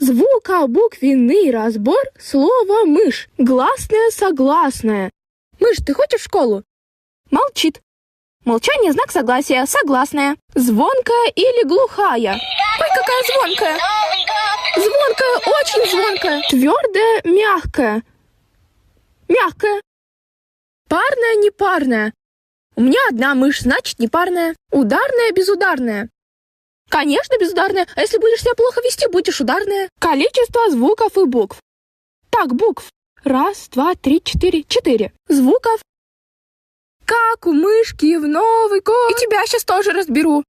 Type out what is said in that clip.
Звукобуквенный разбор слова «мышь». Гласное, согласное. Мышь, ты хочешь в школу? Молчит. Молчание — знак согласия. Согласная. Звонкая или глухая? Ой, какая звонкая. Звонкая, очень звонкая. Твердая, мягкая. Мягкая. Парная, непарная. У меня одна мышь, значит непарная. Ударная, безударная. Конечно, безударная. А если будешь себя плохо вести, будешь ударная. Количество звуков и букв. Так, букв. 1, 2, 3, 4. 4. Звуков. Как у мышки в Новый год. И тебя сейчас тоже разберу.